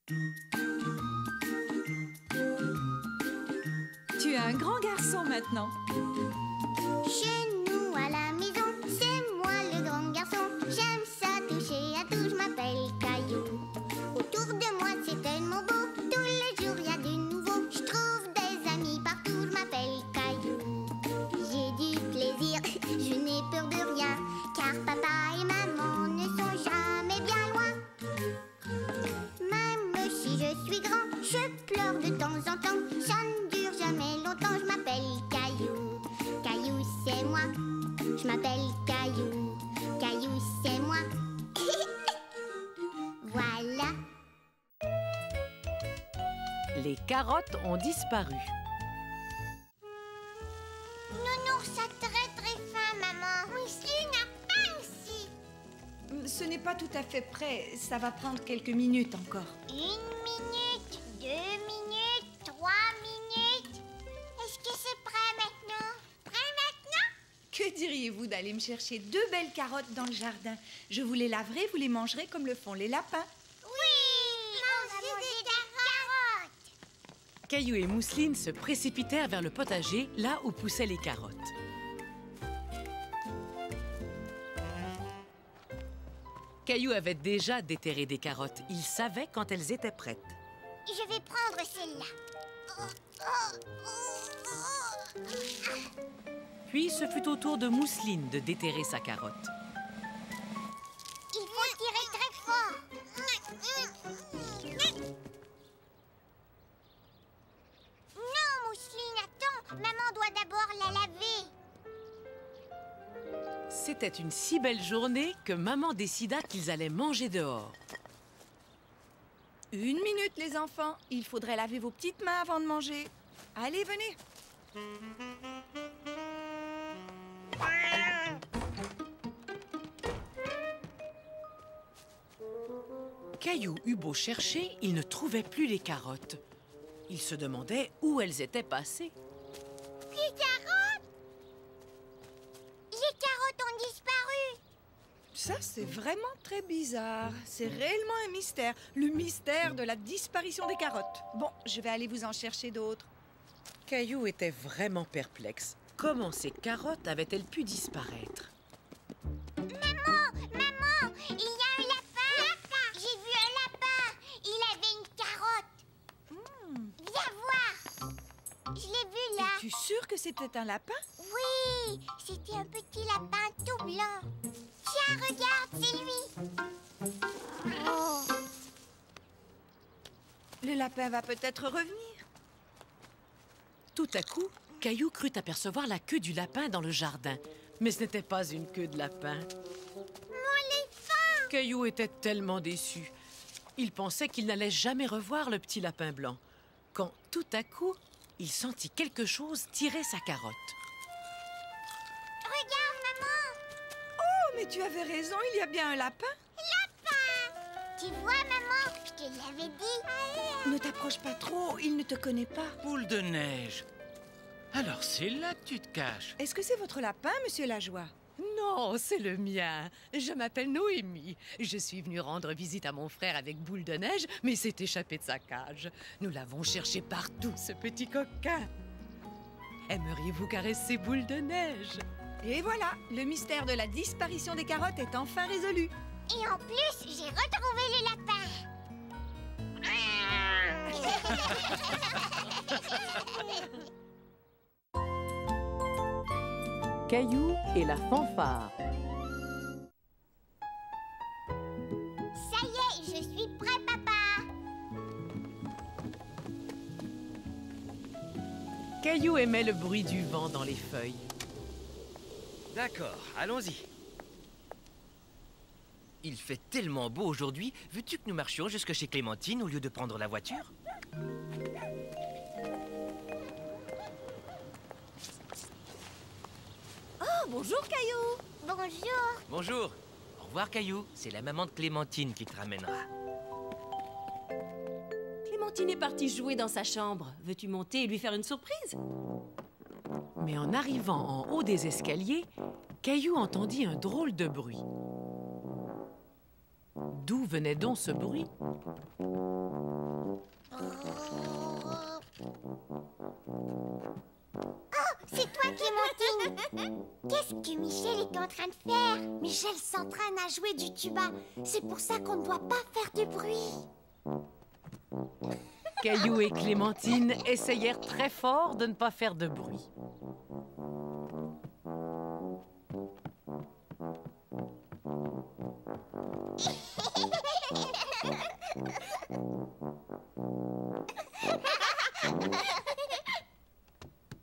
Tu es un grand garçon maintenant. Chez nous à la maison, c'est moi le grand garçon. J'aime ça toucher à tout, je m'appelle Caillou. Autour de moi c'est tellement beau, tous les jours il y a du nouveau. Je trouve des amis partout, je m'appelle Caillou. J'ai du plaisir, je n'ai peur de rien, car papa et maman ne sont jamais bien loin. Même si je suis grand, je pleure de temps en temps. Ça ne dure jamais longtemps, je m'appelle Caillou. Caillou c'est moi, je m'appelle Caillou. Caillou c'est moi. Voilà. Les carottes ont disparu. Nounours a très très faim, maman. Mousseline a faim aussi. Ce n'est pas tout à fait prêt. Ça va prendre quelques minutes encore. 1 minute, 2 minutes, 3 minutes. Est-ce que c'est prêt maintenant? Prêt maintenant? Que diriez-vous d'aller me chercher 2 belles carottes dans le jardin? Je vous les laverai, vous les mangerez comme le font les lapins. Oui, manger des carottes. Caillou et Mousseline se précipitèrent vers le potager, là où poussaient les carottes. Caillou avait déjà déterré des carottes. Il savait quand elles étaient prêtes. Je vais prendre celle-là. Puis ce fut au tour de Mousseline de déterrer sa carotte. Il faut tirer très fort. Non, Mousseline, attends. Maman doit d'abord la laver. C'était une si belle journée que maman décida qu'ils allaient manger dehors. 1 minute, les enfants. Il faudrait laver vos petites mains avant de manger. Allez, venez. Caillou eut beau chercher, il ne trouvait plus les carottes. Il se demandait où elles étaient passées. Les carottes? Les carottes ont disparu. Ça, c'est vraiment très bizarre. C'est réellement un mystère. Le mystère de la disparition des carottes. Bon, je vais aller vous en chercher d'autres. Caillou était vraiment perplexe. Comment ces carottes avaient-elles pu disparaître? Maman, il y a un lapin. J'ai vu un lapin. Il avait une carotte. Viens voir. Je l'ai vu là. Es-tu sûre que c'était un lapin? Oui, c'était un petit lapin tout blanc. Tiens, regarde, c'est lui. Oh. Le lapin va peut-être revenir. Tout à coup, Caillou crut apercevoir la queue du lapin dans le jardin. Mais ce n'était pas une queue de lapin. Mon éléphant. Caillou était tellement déçu. Il pensait qu'il n'allait jamais revoir le petit lapin blanc. Quand, tout à coup, il sentit quelque chose tirer sa carotte. Regarde, maman. Oh, mais tu avais raison, il y a bien un lapin. Lapin. Tu vois, maman, je te l'avais dit. Ne t'approche pas trop, il ne te connaît pas. Boule de neige. Alors c'est là que tu te caches. Est-ce que c'est votre lapin, monsieur Lajoie? Non, c'est le mien. Je m'appelle Noémie. Je suis venue rendre visite à mon frère avec Boule de neige, mais il s'est échappé de sa cage. Nous l'avons cherché partout, ce petit coquin. Aimeriez-vous caresser Boule de neige? Et voilà, le mystère de la disparition des carottes est enfin résolu. Et en plus, j'ai retrouvé le lapin. Caillou et la fanfare. Ça y est, je suis prêt, papa. Caillou aimait le bruit du vent dans les feuilles. D'accord, allons-y. Il fait tellement beau aujourd'hui. Veux-tu que nous marchions jusque chez Clémentine au lieu de prendre la voiture? Oh, bonjour, Caillou. Bonjour. Bonjour. Au revoir, Caillou. C'est la maman de Clémentine qui te ramènera. Clémentine est partie jouer dans sa chambre. Veux-tu monter et lui faire une surprise? Mais en arrivant en haut des escaliers, Caillou entendit un drôle de bruit. d'où venait donc ce bruit. C'est toi, Clémentine. Qu'est-ce que Michel est en train de faire? Michel s'entraîne à jouer du tuba. C'est pour ça qu'on ne doit pas faire de bruit. Caillou et Clémentine essayèrent très fort de ne pas faire de bruit.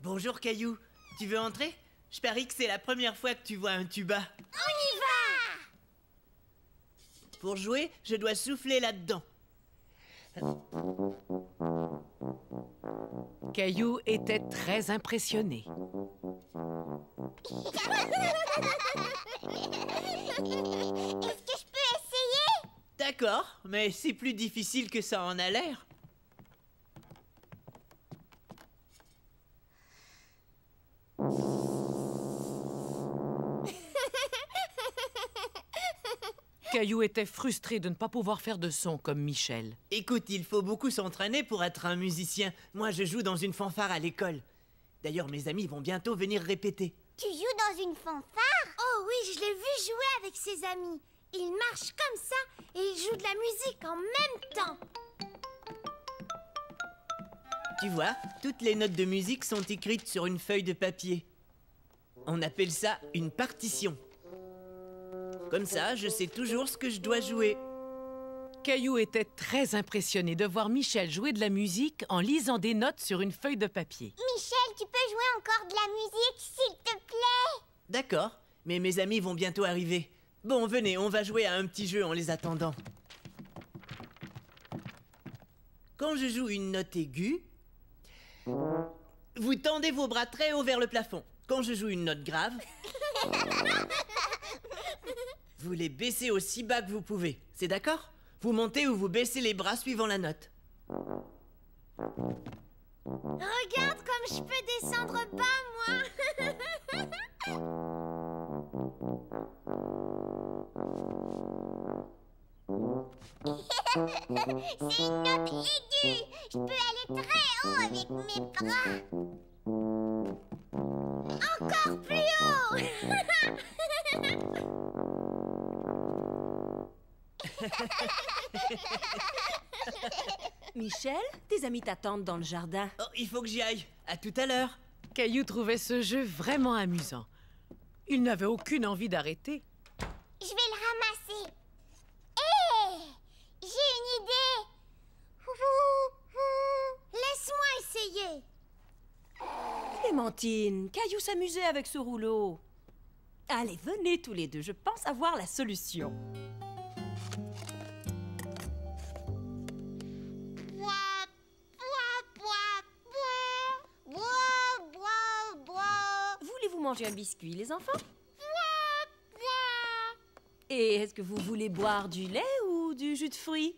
Bonjour Caillou, tu veux entrer? Je parie que c'est la première fois que tu vois un tuba. On y va! Pour jouer, je dois souffler là-dedans. Caillou était très impressionné. Est-ce que je peux essayer? D'accord, mais c'est plus difficile que ça en a l'air. Caillou était frustré de ne pas pouvoir faire de son comme Michel. Écoute, il faut beaucoup s'entraîner pour être un musicien. Moi, je joue dans une fanfare à l'école. D'ailleurs, mes amis vont bientôt venir répéter. Tu joues dans une fanfare? Oh oui, je l'ai vu jouer avec ses amis. Il marche comme ça et il joue de la musique en même temps. Tu vois, toutes les notes de musique sont écrites sur une feuille de papier. On appelle ça une partition. Comme ça, je sais toujours ce que je dois jouer. Caillou était très impressionné de voir Michel jouer de la musique en lisant des notes sur une feuille de papier. Michel, tu peux jouer encore de la musique, s'il te plaît? D'accord, mais mes amis vont bientôt arriver. Bon, venez, on va jouer à un petit jeu en les attendant. Quand je joue une note aiguë, vous tendez vos bras très haut vers le plafond. Quand je joue une note grave, vous les baissez aussi bas que vous pouvez. C'est d'accord? Vous montez ou vous baissez les bras suivant la note. Regarde comme je peux descendre bas, moi. C'est une note aiguë. Je peux aller très haut avec mes bras. Encore plus haut. Michel, tes amis t'attendent dans le jardin. Oh, il faut que j'y aille. À tout à l'heure. Caillou trouvait ce jeu vraiment amusant. Il n'avait aucune envie d'arrêter. Je vais le ramasser. Hé! J'ai une idée. Laisse-moi essayer. Clémentine, Caillou s'amusait avec ce rouleau. Allez, venez tous les deux, je pense avoir la solution. Voulez-vous manger un biscuit, les enfants? Et est-ce que vous voulez boire du lait ou du jus de fruits?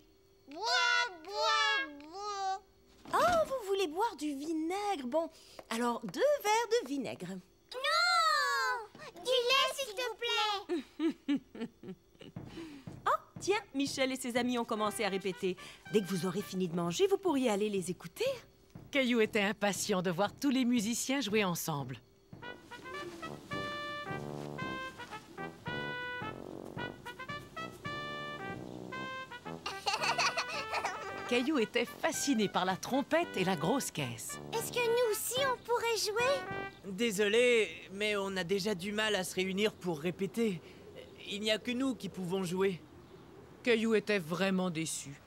Oh, vous voulez boire du vinaigre? Bon, alors 2 verres de vinaigre. Non! Du lait, s'il te plaît. Oh, tiens, Michel et ses amis ont commencé à répéter. Dès que vous aurez fini de manger, vous pourriez aller les écouter. Caillou était impatient de voir tous les musiciens jouer ensemble. Caillou était fasciné par la trompette et la grosse caisse. Est-ce que nous aussi, on pourrait jouer? Désolé, mais on a déjà du mal à se réunir pour répéter. Il n'y a que nous qui pouvons jouer. Caillou était vraiment déçu.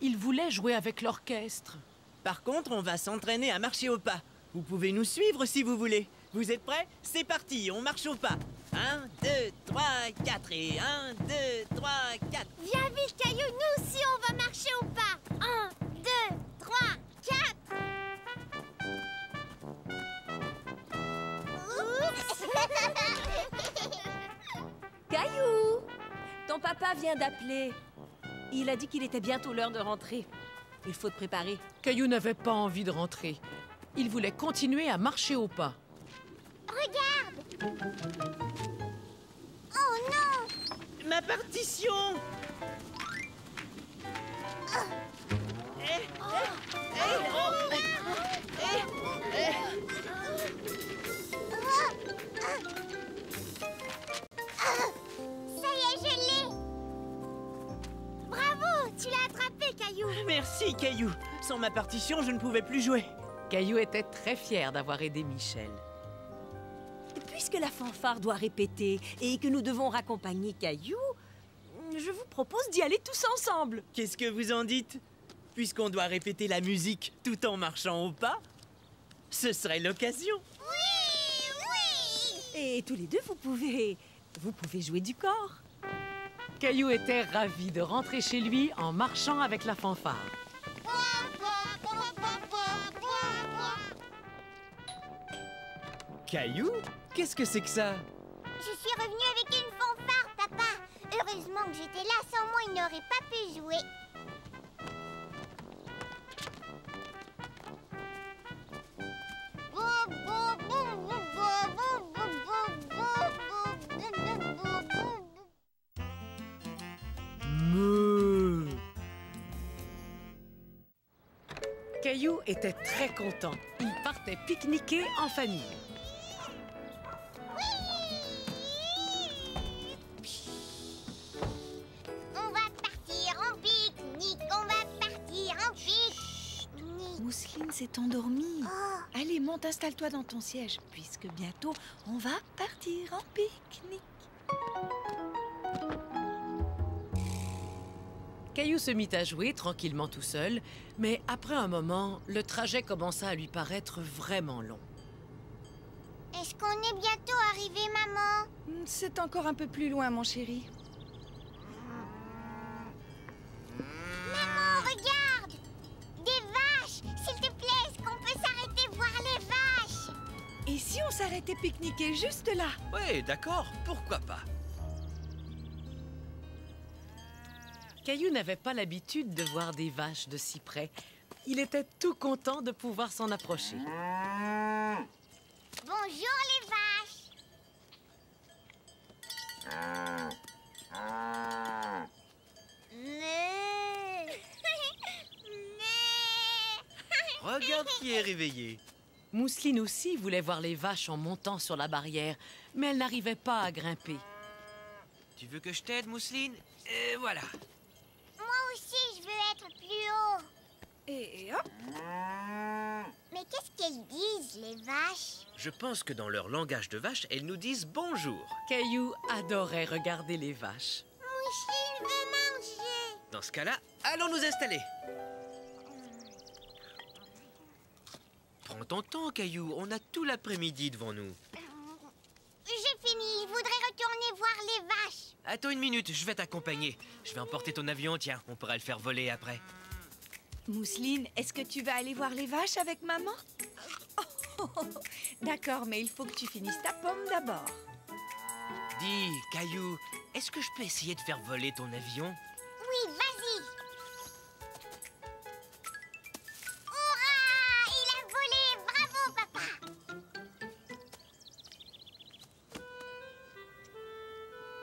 Il voulait jouer avec l'orchestre. Par contre, on va s'entraîner à marcher au pas. Vous pouvez nous suivre si vous voulez. Vous êtes prêts? C'est parti, on marche au pas. 1, 2, 3, 4 et 1, 2, 3, 4. Viens vite, Caillou, nous aussi, on va marcher au pas. 1, 2, 3, 4. Oups! Caillou! Ton papa vient d'appeler. Il a dit qu'il était bientôt l'heure de rentrer. Il faut te préparer. Caillou n'avait pas envie de rentrer. Il voulait continuer à marcher au pas. Regarde! Oh non! Ma partition! Caillou. Merci, Caillou. Sans ma partition, je ne pouvais plus jouer. Caillou était très fier d'avoir aidé Michel. Puisque la fanfare doit répéter et que nous devons raccompagner Caillou, je vous propose d'y aller tous ensemble. Qu'est-ce que vous en dites? Puisqu'on doit répéter la musique tout en marchant au pas, ce serait l'occasion. Et tous les deux, vous pouvez jouer du corps. Caillou était ravi de rentrer chez lui en marchant avec la fanfare. Caillou? Qu'est-ce que c'est que ça? Je suis revenue avec une fanfare, papa. Heureusement que j'étais là, sans moi, il n'aurait pas pu jouer. Meuh. Caillou était très content. Il partait pique-niquer en famille. On va partir en pique-nique, on va partir en pique-nique. Mousseline s'est endormie. Oh, Allez, monte, installe-toi dans ton siège, puisque bientôt, on va partir en pique-nique. Caillou se mit à jouer tranquillement tout seul, mais après un moment, le trajet commença à lui paraître vraiment long. est-ce qu'on est bientôt arrivé, maman? C'est encore un peu plus loin, mon chéri. Maman, regarde! Des vaches! S'il te plaît, est-ce qu'on peut s'arrêter voir les vaches? Et si on s'arrêtait pique-niquer juste là? Ouais, d'accord, pourquoi pas? Caillou n'avait pas l'habitude de voir des vaches de si près. Il était tout content de pouvoir s'en approcher. Bonjour les vaches! Mais... Regarde qui est réveillé. Mousseline aussi voulait voir les vaches en montant sur la barrière, mais elle n'arrivait pas à grimper. Tu veux que je t'aide, Mousseline? Voilà. Moi aussi, je veux être plus haut. Et hop! Mais qu'est-ce qu'elles disent, les vaches? Je pense que dans leur langage de vache, elles nous disent bonjour. Caillou adorait regarder les vaches. Mousseline veut manger. Dans ce cas-là, allons nous installer. Prends ton temps, Caillou. On a tout l'après-midi devant nous. J'ai fini, je voudrais retourner voir les vaches. Attends une minute, je vais t'accompagner. Je vais emporter ton avion, tiens. On pourra le faire voler après. Mousseline, est-ce que tu vas aller voir les vaches avec maman? D'accord, mais il faut que tu finisses ta pomme d'abord. Dis, Caillou, est-ce que je peux essayer de faire voler ton avion? Oui, vas-y. Hurrah! Il a volé! Bravo, papa!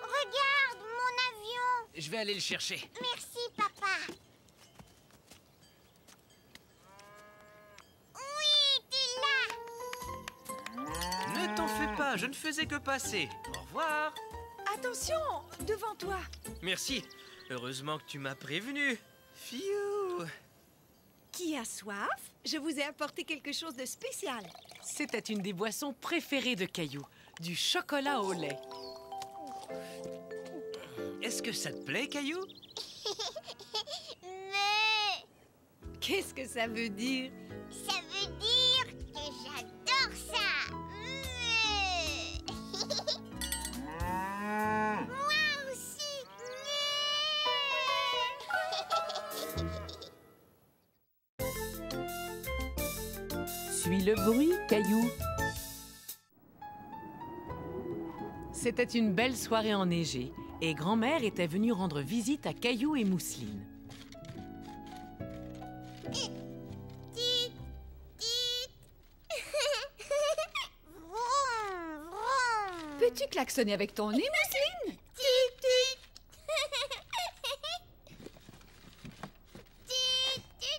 Regarde, mon avion! Je vais aller le chercher. Merci, papa. Oui, tu l'as! Ne t'en fais pas, je ne faisais que passer. Au revoir. Attention, devant toi. Merci. Heureusement que tu m'as prévenu. Fiou. Qui a soif? Je vous ai apporté quelque chose de spécial. C'était une des boissons préférées de Caillou, du chocolat au lait. Est-ce que ça te plaît, Caillou? Mais Qu'est-ce que ça veut dire? ça veut dire que j'adore ça! Moi aussi! Suis le bruit, Caillou. C'était une belle soirée enneigée et grand-mère était venue rendre visite à Caillou et Mousseline. Tit, tit. Vroom, vroom. Peux-tu klaxonner avec ton nez, Mousseline? Tit, tit. Tit, tit.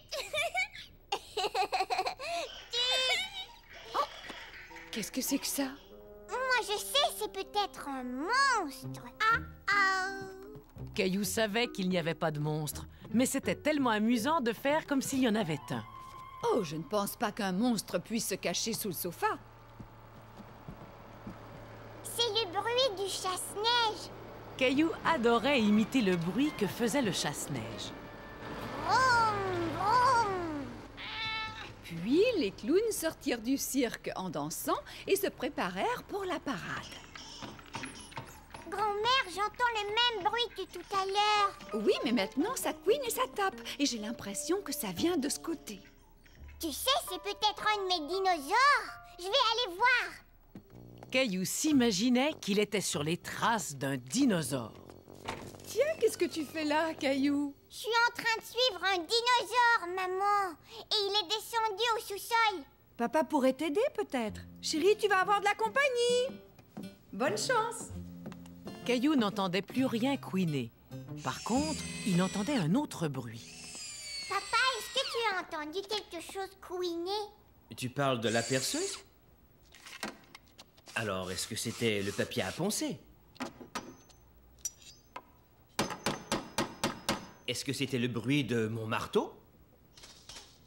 Tit. Qu'est-ce que c'est que ça? Moi, je sais, c'est peut-être un monstre. Ah, ah. Caillou savait qu'il n'y avait pas de monstre, mais c'était tellement amusant de faire comme s'il y en avait un. Oh, je ne pense pas qu'un monstre puisse se cacher sous le sofa. C'est le bruit du chasse-neige. Caillou adorait imiter le bruit que faisait le chasse-neige. Vroom, vroom. Puis les clowns sortirent du cirque en dansant et se préparèrent pour la parade. Grand-mère, j'entends le même bruit que tout à l'heure. Oui, mais maintenant ça couine et ça tape. Et j'ai l'impression que ça vient de ce côté. Tu sais, c'est peut-être un de mes dinosaures. Je vais aller voir. Caillou s'imaginait qu'il était sur les traces d'un dinosaure. Tiens, qu'est-ce que tu fais là, Caillou? Je suis en train de suivre un dinosaure, maman. Et il est descendu au sous-sol. Papa pourrait t'aider peut-être. Chérie, tu vas avoir de la compagnie. Bonne chance. Caillou n'entendait plus rien couiner. Par contre, il entendait un autre bruit. Papa, est-ce que tu as entendu quelque chose couiner? Tu parles de la perceuse? Alors, est-ce que c'était le papier à poncer? Est-ce que c'était le bruit de mon marteau?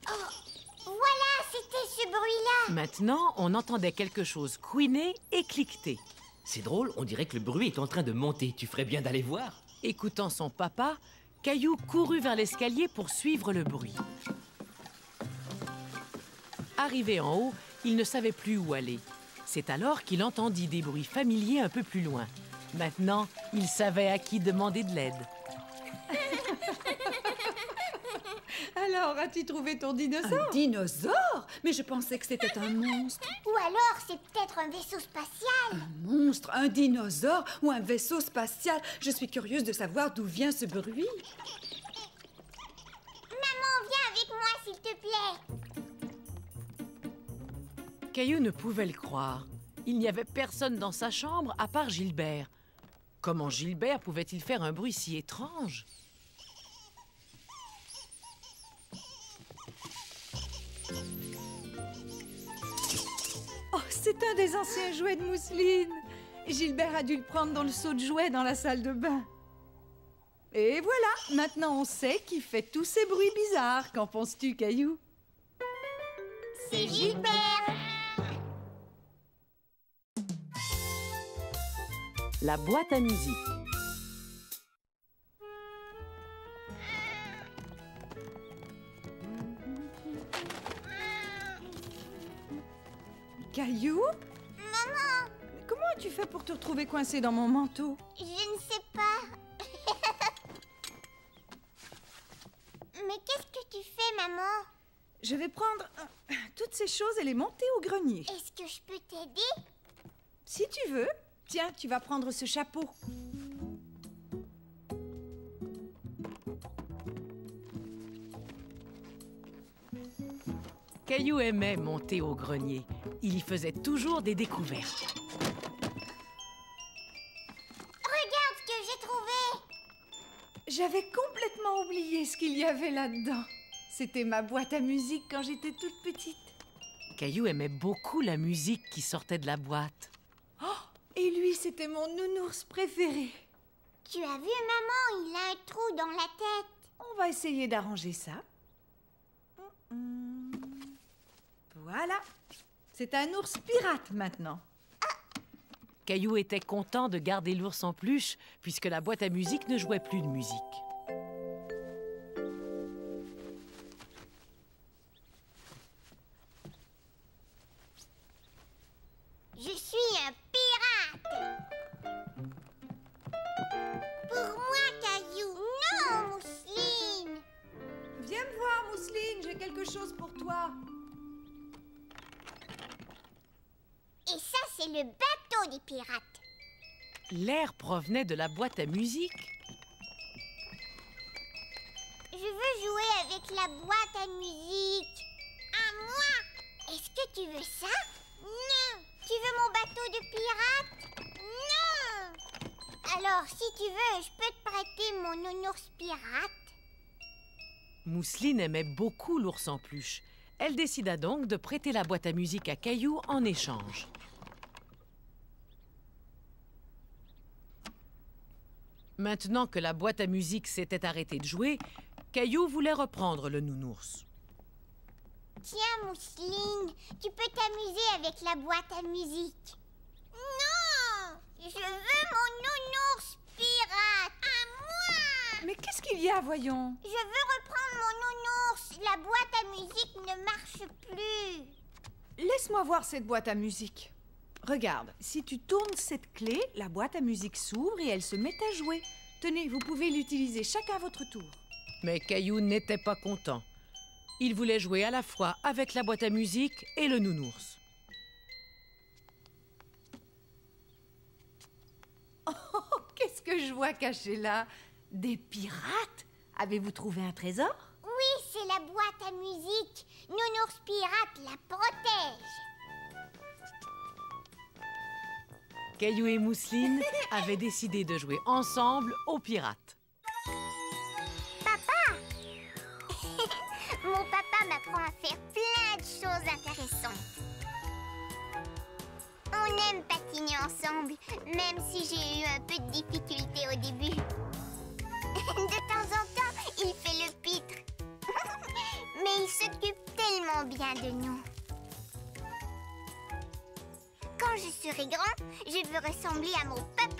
Voilà, c'était ce bruit-là. Maintenant, on entendait quelque chose couiner et cliqueter. C'est drôle, on dirait que le bruit est en train de monter. Tu ferais bien d'aller voir. Écoutant son papa, Caillou courut vers l'escalier pour suivre le bruit. Arrivé en haut, il ne savait plus où aller. C'est alors qu'il entendit des bruits familiers un peu plus loin. Maintenant, il savait à qui demander de l'aide. Alors, as-tu trouvé ton dinosaure? Un dinosaure? Mais je pensais que c'était un monstre. Ou alors, c'est peut-être un vaisseau spatial. Un monstre, un dinosaure ou un vaisseau spatial? Je suis curieuse de savoir d'où vient ce bruit. Maman, viens avec moi, s'il te plaît. Caillou ne pouvait le croire. Il n'y avait personne dans sa chambre à part Gilbert. Comment Gilbert pouvait-il faire un bruit si étrange? Oh, c'est un des anciens jouets de Mousseline. Gilbert a dû le prendre dans le seau de jouets dans la salle de bain. Et voilà, maintenant on sait qui fait tous ces bruits bizarres. Qu'en penses-tu, Caillou? C'est Gilbert. La boîte à musique. Caillou? Maman, Mais comment as-tu fait pour te retrouver coincé dans mon manteau? je ne sais pas. Mais qu'est-ce que tu fais, maman? Je vais prendre toutes ces choses et les monter au grenier. Est-ce que je peux t'aider? Si tu veux. Tiens, tu vas prendre ce chapeau. Caillou aimait monter au grenier. Il y faisait toujours des découvertes. Regarde ce que j'ai trouvé. J'avais complètement oublié ce qu'il y avait là-dedans. C'était ma boîte à musique quand j'étais toute petite. Caillou aimait beaucoup la musique qui sortait de la boîte. Et lui, c'était mon nounours préféré. Tu as vu, maman, il a un trou dans la tête. On va essayer d'arranger ça. Voilà. C'est un ours pirate maintenant. Caillou était content de garder l'ours en peluche puisque la boîte à musique ne jouait plus de musique. Je suis un pirate. Pour moi, Caillou. Non, Mousseline. Viens me voir, Mousseline, j'ai quelque chose pour toi. Et ça, c'est le bateau des pirates. L'air provenait de la boîte à musique. Je veux jouer avec la boîte à musique. À moi. Est-ce que tu veux ça? Non. Tu veux mon bateau de pirate? Non. Alors, si tu veux, je peux te prêter mon nounours pirate. Mousseline aimait beaucoup l'ours en peluche. Elle décida donc de prêter la boîte à musique à Caillou en échange. Maintenant que la boîte à musique s'était arrêtée de jouer, Caillou voulait reprendre le nounours. Tiens, Mousseline, tu peux t'amuser avec la boîte à musique. Non! Je veux mon nounours pirate! À moi! Mais qu'est-ce qu'il y a, voyons? Je veux reprendre mon nounours. La boîte à musique ne marche plus. Laisse-moi voir cette boîte à musique. Regarde, si tu tournes cette clé, la boîte à musique s'ouvre et elle se met à jouer. Tenez, vous pouvez l'utiliser chacun à votre tour. Mais Caillou n'était pas content. Il voulait jouer à la fois avec la boîte à musique et le nounours. Oh, qu'est-ce que je vois caché là? Des pirates? Avez-vous trouvé un trésor? Oui, c'est la boîte à musique. Nounours pirate la protège. Caillou et Mousseline avaient décidé de jouer ensemble aux pirates. Papa! Mon papa m'apprend à faire plein de choses intéressantes. On aime patiner ensemble, même si j'ai eu un peu de difficulté au début. De temps en temps, il fait le pitre. Mais il s'occupe tellement bien de nous. Quand je serai grand, je veux ressembler à mon papa.